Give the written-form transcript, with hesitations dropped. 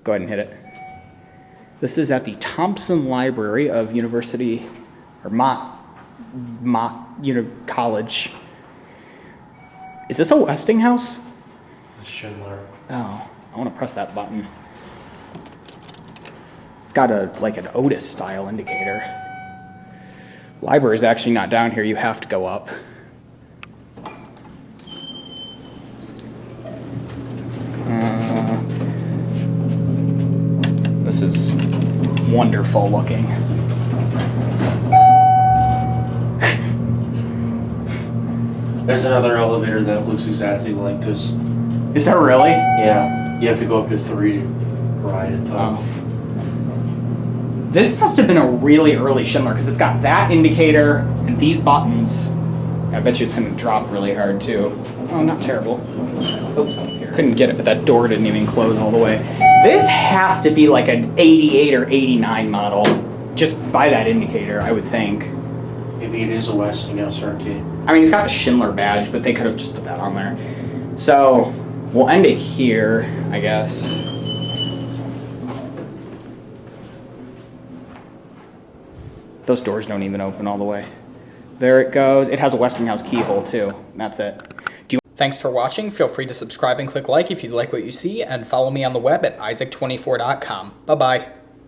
Go ahead and hit it. This is at the Thompson Library of University, or College. Is this a Westinghouse? It's Schindler. Oh, I want to press that button. It's got like an Otis style indicator. Library is actually not down here. You have to go up. This is wonderful looking. There's another elevator that looks exactly like this. Is that really? Yeah, you have to go up to 3 to ride it though. Oh. This must have been a really early Schindler because it's got that indicator and these buttons. I bet you it's going to drop really hard too. Oh, not terrible. Oops, couldn't get it, but that door didn't even close all the way. This has to be like an 88 or 89 model, just by that indicator, I would think. Maybe it is a Westinghouse arcade. I mean, it's got the Schindler badge, but they could have just put that on there. So, we'll end it here, I guess. Those doors don't even open all the way. There it goes. It has a Westinghouse keyhole too. That's it. Thanks for watching. Feel free to subscribe and click like if you like what you see, and follow me on the web at isaac24.com. Bye-bye.